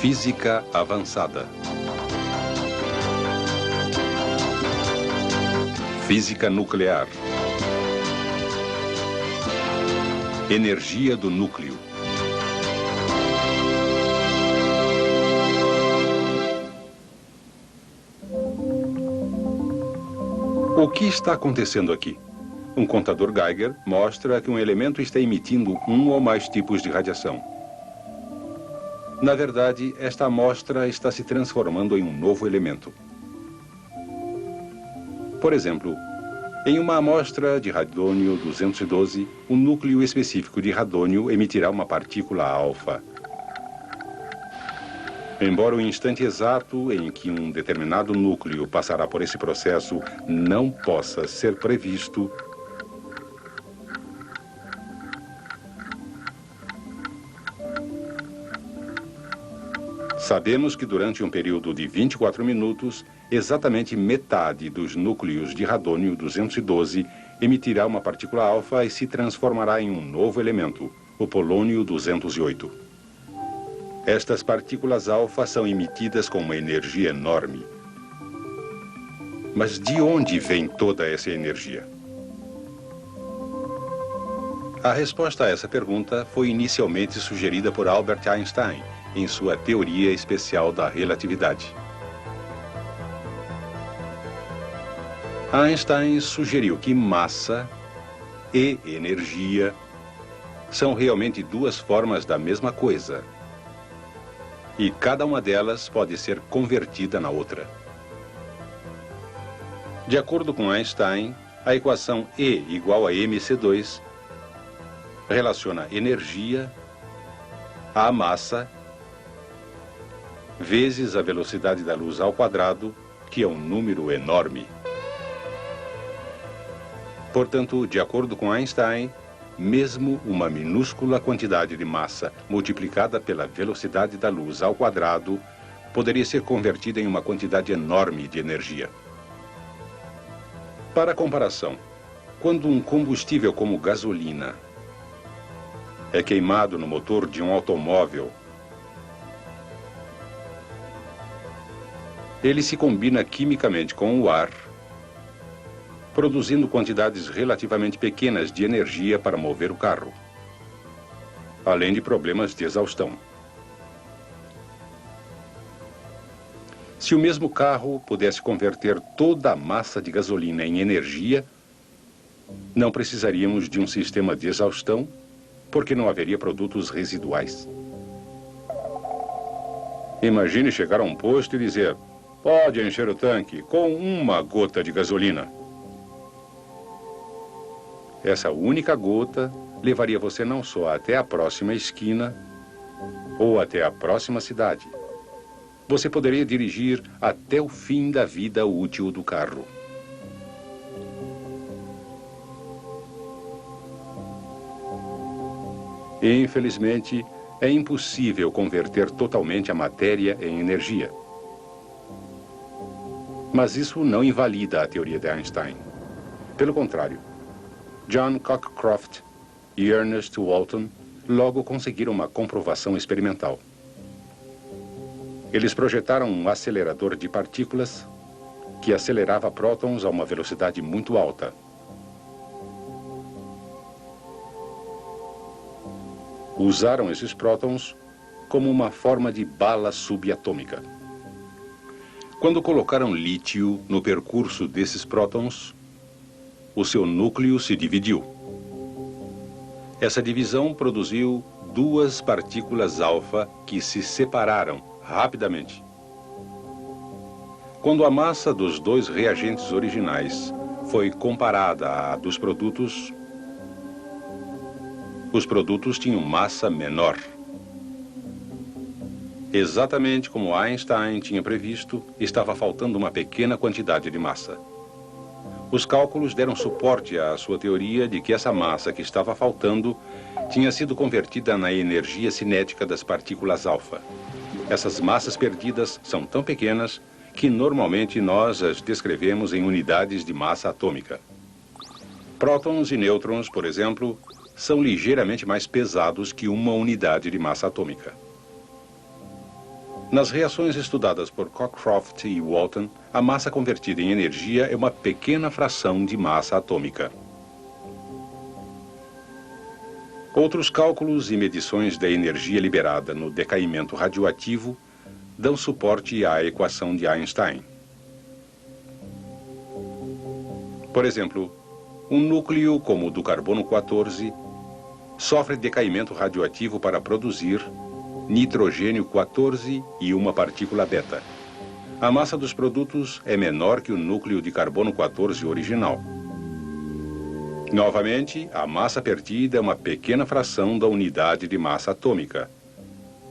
Física avançada. Física nuclear. Energia do núcleo. O que está acontecendo aqui? Um contador Geiger mostra que um elemento está emitindo um ou mais tipos de radiação. Na verdade, esta amostra está se transformando em um novo elemento. Por exemplo, em uma amostra de radônio 212, um núcleo específico de radônio emitirá uma partícula alfa. Embora o instante exato em que um determinado núcleo passará por esse processo não possa ser previsto, sabemos que durante um período de 24 minutos, exatamente metade dos núcleos de radônio 212 emitirá uma partícula alfa e se transformará em um novo elemento, o polônio 208. Estas partículas alfa são emitidas com uma energia enorme. Mas de onde vem toda essa energia? A resposta a essa pergunta foi inicialmente sugerida por Albert Einstein, em sua teoria especial da relatividade. Einstein sugeriu que massa e energia são realmente duas formas da mesma coisa, e cada uma delas pode ser convertida na outra. De acordo com Einstein, a equação E igual a mc2 relaciona energia à massa vezes a velocidade da luz ao quadrado, que é um número enorme. Portanto, de acordo com Einstein, mesmo uma minúscula quantidade de massa multiplicada pela velocidade da luz ao quadrado poderia ser convertida em uma quantidade enorme de energia. Para comparação, quando um combustível como gasolina é queimado no motor de um automóvel, ele se combina quimicamente com o ar, produzindo quantidades relativamente pequenas de energia para mover o carro, além de problemas de exaustão. Se o mesmo carro pudesse converter toda a massa de gasolina em energia, não precisaríamos de um sistema de exaustão, porque não haveria produtos residuais. Imagine chegar a um posto e dizer: pode encher o tanque com uma gota de gasolina. Essa única gota levaria você não só até a próxima esquina ou até a próxima cidade. Você poderia dirigir até o fim da vida útil do carro. Infelizmente, é impossível converter totalmente a matéria em energia. Mas isso não invalida a teoria de Einstein. Pelo contrário, John Cockcroft e Ernest Walton logo conseguiram uma comprovação experimental. Eles projetaram um acelerador de partículas que acelerava prótons a uma velocidade muito alta. Usaram esses prótons como uma forma de bala subatômica. Quando colocaram lítio no percurso desses prótons, o seu núcleo se dividiu. Essa divisão produziu duas partículas alfa que se separaram rapidamente. Quando a massa dos dois reagentes originais foi comparada à dos produtos, os produtos tinham massa menor. Exatamente como Einstein tinha previsto, estava faltando uma pequena quantidade de massa. Os cálculos deram suporte à sua teoria de que essa massa que estava faltando tinha sido convertida na energia cinética das partículas alfa. Essas massas perdidas são tão pequenas que normalmente nós as descrevemos em unidades de massa atômica. Prótons e nêutrons, por exemplo, são ligeiramente mais pesados que uma unidade de massa atômica. Nas reações estudadas por Cockcroft e Walton, a massa convertida em energia é uma pequena fração de massa atômica. Outros cálculos e medições da energia liberada no decaimento radioativo dão suporte à equação de Einstein. Por exemplo, um núcleo como o do carbono 14 sofre decaimento radioativo para produzir nitrogênio 14 e uma partícula beta. A massa dos produtos é menor que o núcleo de carbono 14 original. Novamente, a massa perdida é uma pequena fração da unidade de massa atômica.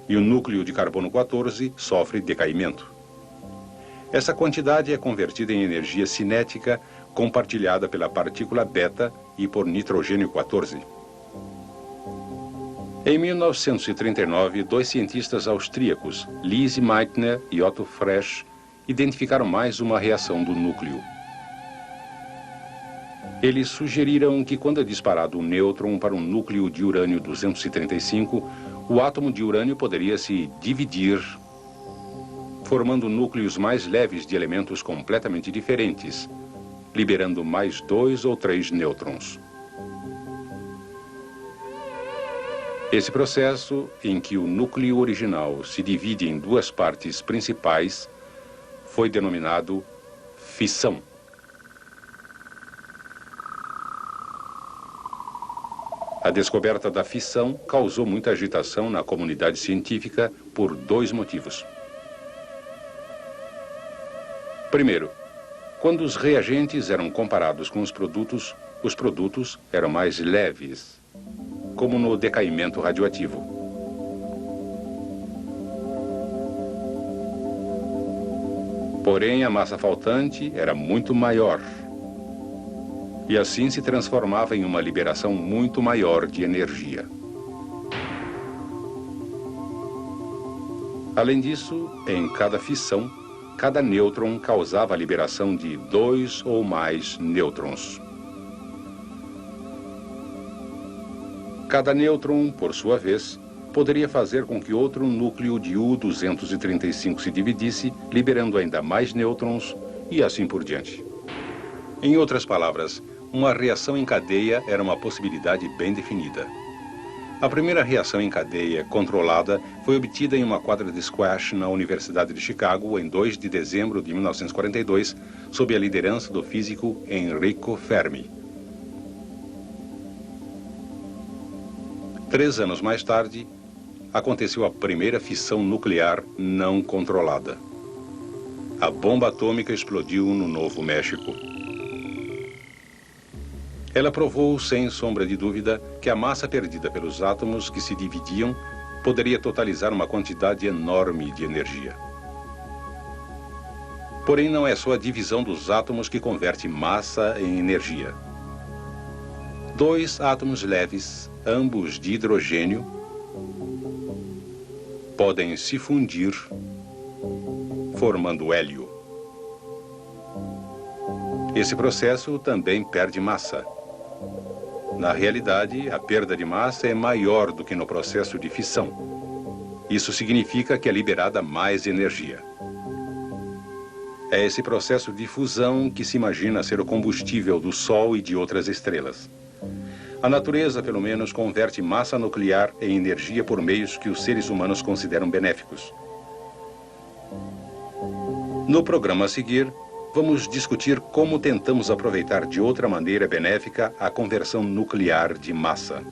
E o núcleo de carbono 14 sofre decaimento. Essa quantidade é convertida em energia cinética compartilhada pela partícula beta e por nitrogênio 14. Em 1939, dois cientistas austríacos, Lise Meitner e Otto Frege, identificaram mais uma reação do núcleo. Eles sugeriram que quando é disparado um nêutron para um núcleo de urânio 235, o átomo de urânio poderia se dividir, formando núcleos mais leves de elementos completamente diferentes, liberando mais 2 ou 3 nêutrons. Esse processo, em que o núcleo original se divide em duas partes principais, foi denominado fissão. A descoberta da fissão causou muita agitação na comunidade científica por dois motivos. Primeiro, quando os reagentes eram comparados com os produtos eram mais leves, como no decaimento radioativo. Porém, a massa faltante era muito maior, e assim se transformava em uma liberação muito maior de energia. Além disso, em cada fissão, cada nêutron causava a liberação de 2 ou mais nêutrons. Cada nêutron, por sua vez, poderia fazer com que outro núcleo de U-235 se dividisse, liberando ainda mais nêutrons e assim por diante. Em outras palavras, uma reação em cadeia era uma possibilidade bem definida. A primeira reação em cadeia controlada foi obtida em uma quadra de squash na Universidade de Chicago em 2 de dezembro de 1942, sob a liderança do físico Enrico Fermi. 3 anos mais tarde, aconteceu a primeira fissão nuclear não controlada. A bomba atômica explodiu no Novo México. Ela provou, sem sombra de dúvida, que a massa perdida pelos átomos que se dividiam poderia totalizar uma quantidade enorme de energia. Porém, não é só a divisão dos átomos que converte massa em energia. 2 átomos leves, ambos de hidrogênio, podem se fundir, formando hélio. Esse processo também perde massa. Na realidade, a perda de massa é maior do que no processo de fissão. Isso significa que é liberada mais energia. É esse processo de fusão que se imagina ser o combustível do Sol e de outras estrelas. A natureza, pelo menos, converte massa nuclear em energia por meios que os seres humanos consideram benéficos. No programa a seguir, vamos discutir como tentamos aproveitar de outra maneira benéfica a conversão nuclear de massa.